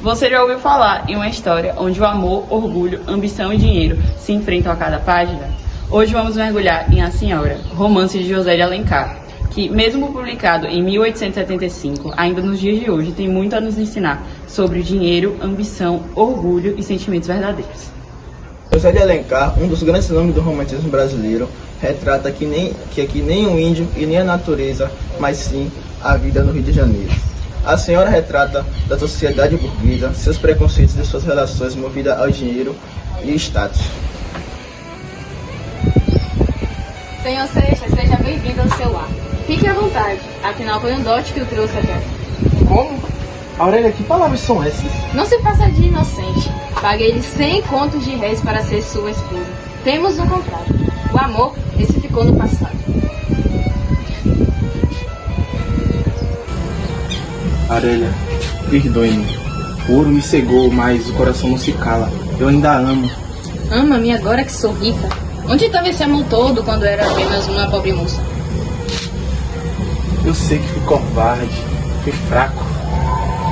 Você já ouviu falar em uma história onde o amor, orgulho, ambição e dinheiro se enfrentam a cada página? Hoje vamos mergulhar em A Senhora, romance de José de Alencar, que, mesmo publicado em 1875, ainda nos dias de hoje tem muito a nos ensinar sobre dinheiro, ambição, orgulho e sentimentos verdadeiros. José de Alencar, um dos grandes nomes do romantismo brasileiro, retrata que aqui nem o índio e nem a natureza, mas sim a vida no Rio de Janeiro. A Senhora retrata da sociedade burguesa, seus preconceitos e suas relações movidas ao dinheiro e status. Senhor Seixas, seja bem-vindo ao seu lar. Fique à vontade, afinal foi um dote que o trouxe até aqui. Como? Aurélia, que palavras são essas? Não se faça de inocente. Paguei-lhe 100 contos de réis para ser sua esposa. Temos um contrato. O amor, esse ficou no passado. Aurélia, perdoe-me. O ouro me cegou, mas o coração não se cala. Eu ainda a amo. Ama-me agora que sou rica. Onde estava esse amor todo quando era apenas uma pobre moça? Eu sei que fui covarde, fui fraco,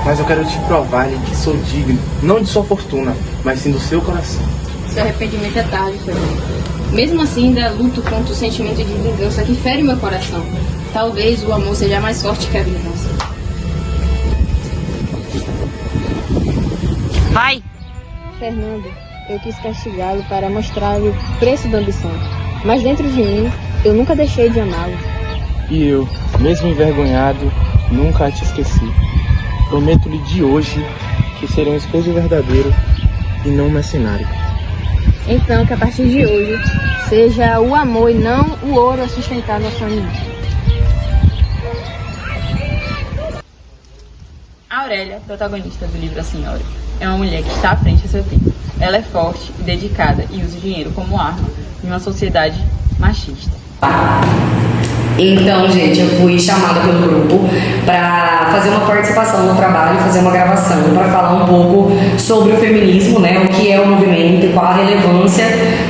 mas eu quero te provar que sou digno, não de sua fortuna, mas sim do seu coração. Seu arrependimento é tarde, Fernando. Mesmo assim, ainda luto contra o sentimento de vingança que fere meu coração. Talvez o amor seja mais forte que a vingança. Vai! Fernando, eu quis castigá-lo para mostrar-lhe o preço da ambição. Mas dentro de mim, eu nunca deixei de amá-lo. E eu, mesmo envergonhado, nunca a te esqueci. Prometo-lhe de hoje que serei um esposo verdadeiro e não um mercenário. Então, que a partir de hoje, seja o amor e não o ouro a sustentar nossa união. A Aurélia, protagonista do livro A Senhora, é uma mulher que está à frente do seu tempo. Ela é forte, dedicada e usa o dinheiro como arma em uma sociedade machista. Então, gente, eu fui chamada pelo grupo para fazer uma participação no trabalho, fazer uma gravação para falar um pouco sobre o feminismo, né? O que é o movimento e qual a relevância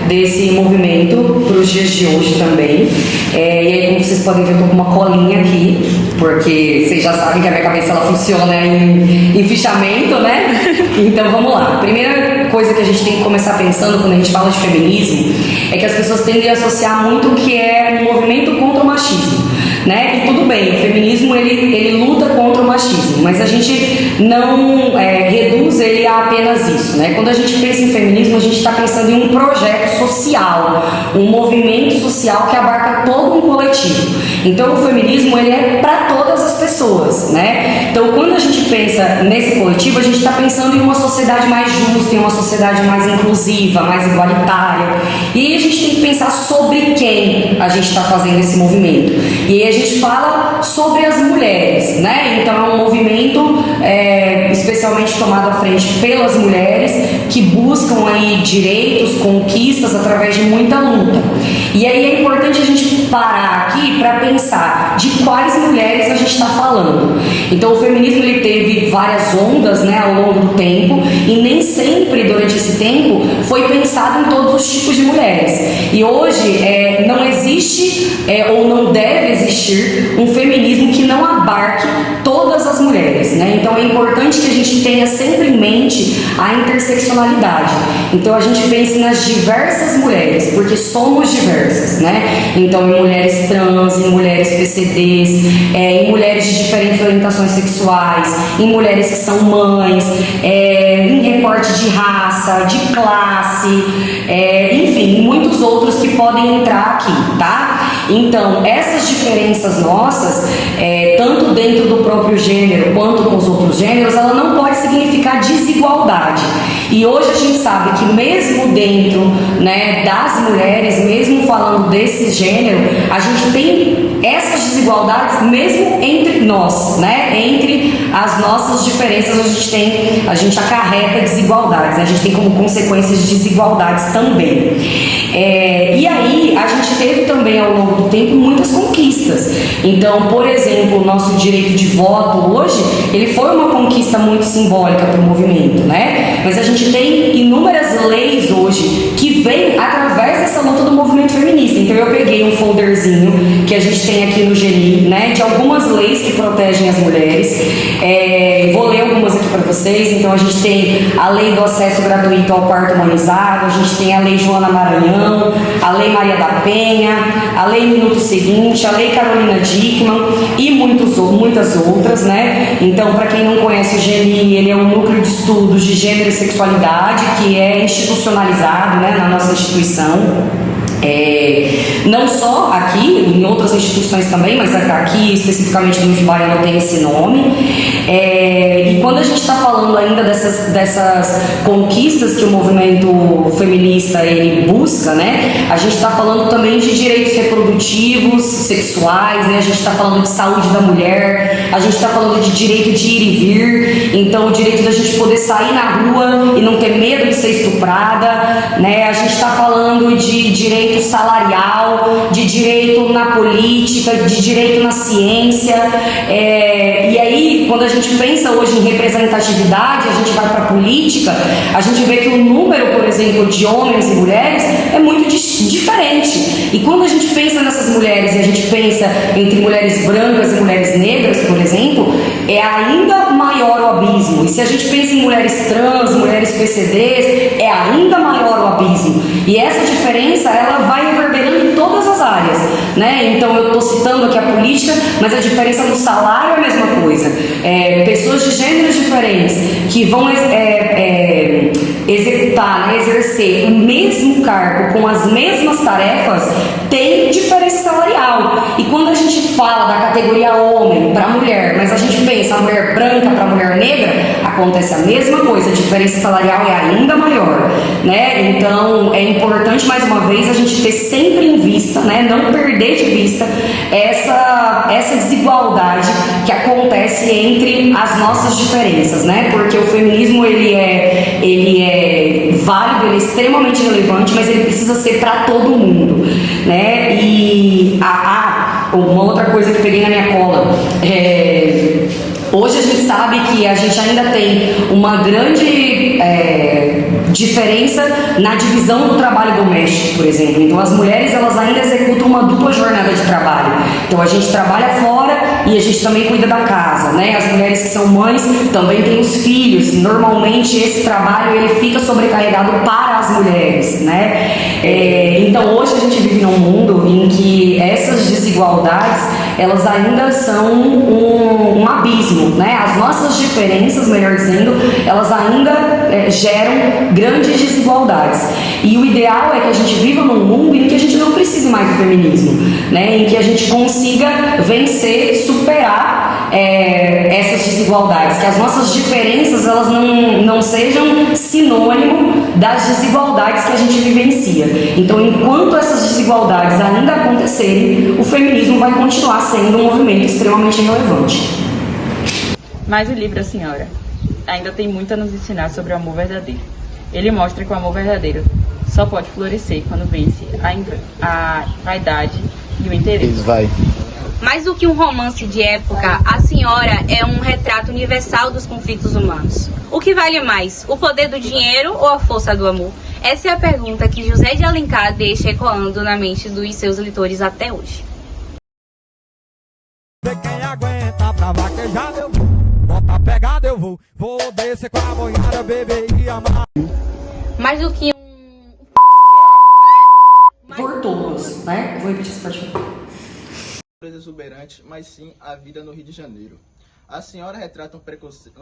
desse movimento para os dias de hoje também. E aí, como vocês podem ver, eu tô com uma colinha aqui, porque vocês já sabem que a minha cabeça ela funciona em fichamento, né? Então, vamos lá. Primeira coisa que a gente tem que começar pensando quando a gente fala de feminismo é que as pessoas tendem a associar muito o que é um movimento contra o machismo, né? E tudo bem, o feminismo ele luta contra o machismo, mas a gente não reduz ele a apenas isso, né? Quando a gente pensa em feminismo, a gente está pensando em um projeto social, um movimento social que abarca todo um coletivo. Então o feminismo ele é para todas as pessoas, né? Então quando a gente pensa nesse coletivo, a gente está pensando em uma sociedade mais justa, em uma sociedade mais inclusiva, mais igualitária. E aí a gente tem que pensar sobre quem a gente está fazendo esse movimento. E aí a gente fala sobre as mulheres, né? Então é um movimento especialmente tomado à frente pelas mulheres que buscam aí direitos, conquistas através de muita luta. E aí é importante a gente parar aqui para pensar de quais mulheres a gente está falando. Então o feminismo ele teve várias ondas, né, ao longo do tempo, e nem sempre durante esse tempo foi pensado em todos os tipos de mulheres. E hoje não existe ou não deve existir um feminismo que não abarque todas as mulheres, né? Então é importante que a gente tenha sempre em mente a interseccionalidade. Então a gente pense nas diversas mulheres, porque somos diversas, né? Então em mulheres trans, em mulheres PCDs, em mulheres de diferentes orientações sexuais, em mulheres que são mães, em recorte de raça, de classe, enfim, muitos outros que podem entrar aqui, tá? Então, essas diferenças nossas, tanto dentro do próprio gênero quanto com os outros gêneros, ela não pode significar desigualdade. E hoje a gente sabe que mesmo dentro, né, das mulheres, mesmo falando desse gênero, a gente tem essas desigualdades mesmo entre nós, né? Entre as nossas diferenças a gente acarreta desigualdades, né? A gente tem como consequências desigualdades também. E aí a gente teve também ao longo do tempo muitas conquistas. Então, por exemplo, o nosso direito de voto hoje, ele foi uma conquista muito simbólica para o movimento, né? Mas a gente tem inúmeras leis hoje que vêm através dessa luta do movimento feminista. Então eu peguei um folderzinho que a gente tem aqui no GENI, né, de algumas leis que protegem as mulheres. Vou ler algumas aqui para vocês. Então a gente tem a lei do acesso gratuito ao parto humanizado, a gente tem a lei Joana Maranhão, a lei Maria da Penha, a lei Minuto Seguinte, a lei Carolina Dickmann e muitas outras, né? Então, para quem não conhece o GNI, ele é um núcleo de estudos de gênero e sexualidade que é institucionalizado, né, na nossa instituição. Não só aqui, em outras instituições também, mas aqui especificamente no IFBAR não tem esse nome. E quando a gente está falando ainda dessas conquistas que o movimento feminista ele busca, né, a gente está falando também de direitos reprodutivos, sexuais, né, a gente está falando de saúde da mulher, a gente está falando de direito de ir e vir, então o direito da gente poder sair na rua e não ter medo de ser estuprada, né, a gente está falando de direito salarial, de direito na política, de direito na ciência, e aí quando a gente pensa hoje em representatividade, a gente vai para a política, a gente vê que o número, por exemplo, de homens e mulheres é muito diferente, e quando a gente pensa nessas mulheres e a gente pensa entre mulheres brancas e mulheres negras, por exemplo, é ainda maior o abismo, e se a gente pensa em mulheres trans, mulheres PCDs, é ainda maior o abismo, e essa diferença ela vai reverberando em todas as áreas, né? Então eu estou citando aqui a política, mas a diferença no salário é a mesma coisa. Pessoas de gêneros diferentes que vão executar, né, exercer o mesmo cargo com as mesmas tarefas tem diferença salarial. E quando a gente fala da categoria homem para mulher, mas a gente pensa a mulher branca para mulher negra, acontece a mesma coisa, a diferença salarial é ainda maior, né? Então é importante mais uma vez a gente ter sempre em vista, né, não perder de vista essa desigualdade que acontece entre as nossas diferenças, né? Porque o feminismo ele é válido, ele é extremamente relevante, mas ele precisa ser para todo mundo, né? E uma outra coisa que eu peguei na minha cola hoje a gente sabe que a gente ainda tem uma grande diferença na divisão do trabalho doméstico, por exemplo. Então as mulheres elas ainda executam uma dupla jornada de trabalho. Então a gente trabalha fora e a gente também cuida da casa, né? As mulheres que são mães também têm os filhos. Normalmente esse trabalho ele fica sobrecarregado para as mulheres, né? Então hoje a gente vive num mundo em que essas desigualdades elas ainda são um abismo, né? As nossas diferenças, melhor dizendo, elas ainda geram grandes desigualdades. E o ideal é que a gente viva num mundo em que a gente não precise mais do feminismo, né? Em que a gente consiga vencer, superar essas desigualdades, que as nossas diferenças elas não sejam sinônimo das desigualdades que a gente vivencia. Então, enquanto essas desigualdades ainda acontecerem, o feminismo vai continuar sendo um movimento extremamente relevante. Mas o livro, a senhora, ainda tem muito a nos ensinar sobre o amor verdadeiro. Ele mostra que o amor verdadeiro só pode florescer quando vence a vaidade e o interesse. Mais do que um romance de época, A Senhora é um retrato universal dos conflitos humanos. O que vale mais, o poder do dinheiro ou a força do amor? Essa é a pergunta que José de Alencar deixa ecoando na mente dos seus leitores até hoje. Quem aguenta pra vaquejar eu vou, bota a pegada eu vou descer com a boiada, beber e amar. Mais do que Por todos, né? Vou repetir essa parte. Exuberante, mas sim a vida no Rio de Janeiro. A senhora retrata um preconceito.